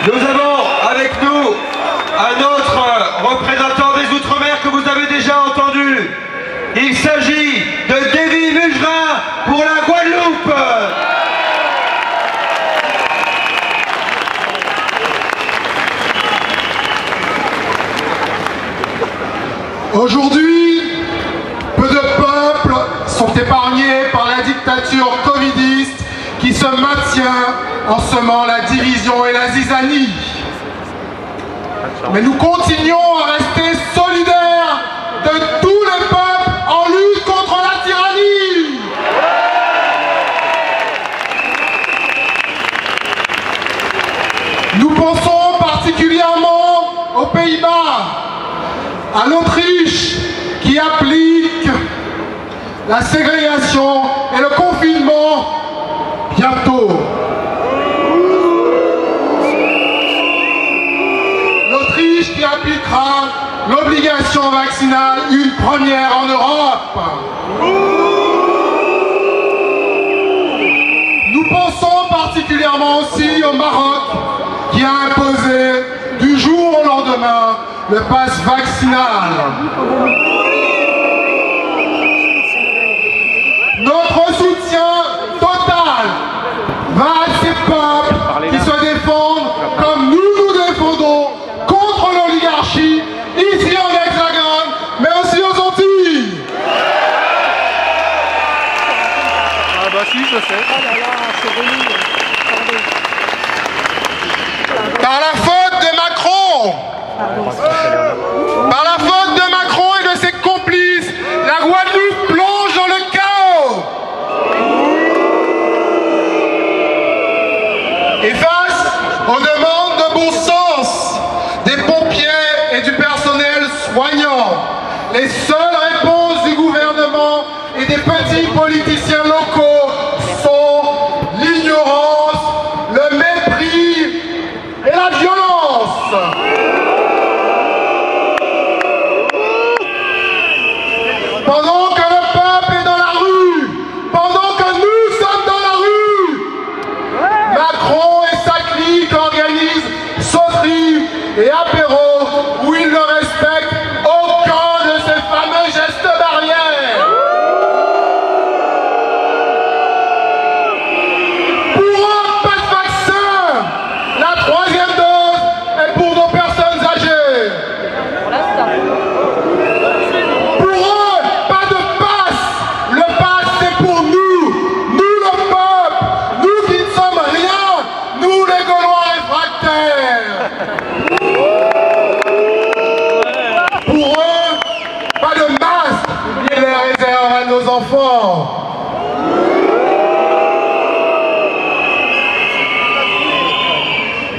Nous avons avec nous un autre représentant des Outre-mer que vous avez déjà entendu. Il s'agit de Davy Mugerin pour la Guadeloupe. Aujourd'hui, peu de peuples sont épargnés par la dictature covidiste qui se maintient en semant la division et la zizanie. Mais nous continuons à rester solidaires de tous les peuples en lutte contre la tyrannie. Nous pensons particulièrement aux Pays-Bas, à l'Autriche qui applique la ségrégation et le confinement bientôt. L'Autriche qui appliquera l'obligation vaccinale, une première en Europe. Nous pensons particulièrement aussi au Maroc qui a imposé du jour au lendemain le pass vaccinal. Notre soutien total va à ces peuples qui se défendent comme nous nous défendons contre l'oligarchie, ici en Hexagone, mais aussi aux Antilles. Ah bah si, je sais. Oh là là, c'est relou. Par la faute de Macron, par la faute de Macron et de ses complices, la Guadeloupe plonge dans le chaos. Et face aux demandes de bon sens des pompiers et du personnel soignant, les seules réponses du gouvernement et des petits politiciens locaux sont l'ignorance, le mépris et la violence. Pendant que le peuple est dans la rue, pendant que nous sommes dans la rue, Macron et sa clique organisent sauteries et apéros où ils ne respectent aucun de ces fameux gestes barrières. Pour eux, pas de vaccin. La troisième dose est pour nos personnes âgées. Pour eux, pas de passe. Le passe, c'est pour nous. Nous, le peuple. Nous qui ne sommes rien. Nous, les Gaulois réfractaires. Pour eux, pas de masque. Ils les réservent à nos enfants.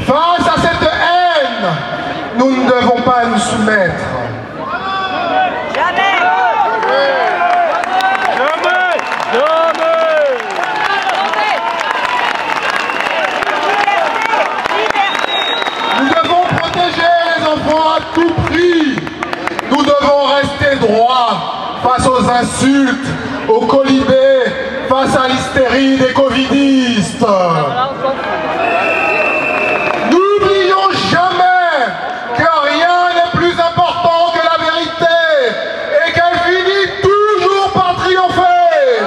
Face à cette haine, nous ne devons pas nous soumettre. Nous devons protéger les enfants à tout prix. Nous devons rester droits face aux insultes, aux colibés, face à l'hystérie des covidistes. N'oublions jamais que rien n'est plus important que la vérité et qu'elle finit toujours par triompher.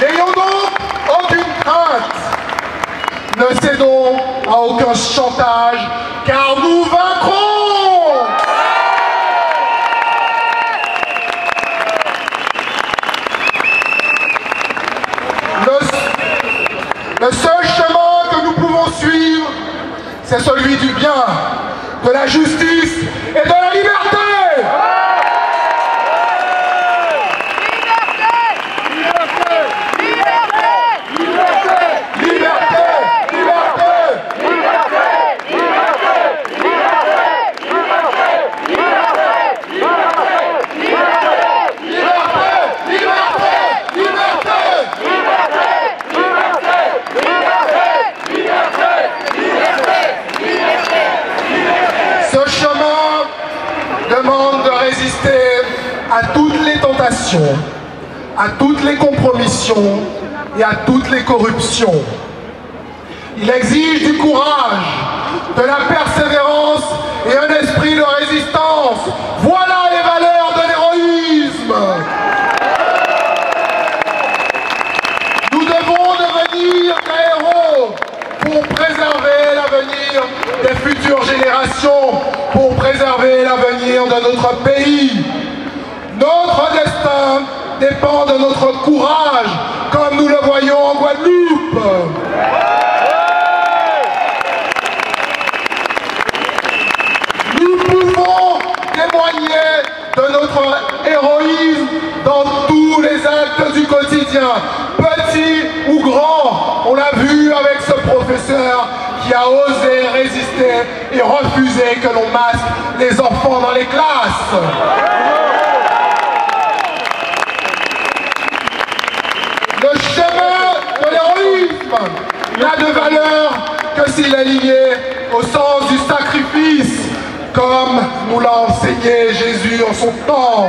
N'ayons donc aucune crainte. Ne cédons à aucun chantage, car nous vaincrons. Le seul chemin que nous pouvons suivre, c'est celui du bien, de la justice et de la liberté. À toutes les tentations, à toutes les compromissions et à toutes les corruptions. Il exige du courage, de la persévérance et un esprit de résistance. Voilà les valeurs de l'héroïsme. Nous devons devenir des héros pour préserver l'avenir des futures générations, pour préserver l'avenir de notre pays. Notre destin dépend de notre courage, comme nous le voyons en Guadeloupe. Nous pouvons témoigner de notre héroïsme dans tous les actes du quotidien, petits ou grands. On l'a vu avec ce professeur qui a osé résister et refuser que l'on masque les enfants dans les classes. Le chemin de l'héroïsme n'a de valeur que s'il est lié au sens du sacrifice, comme nous l'a enseigné Jésus en son temps.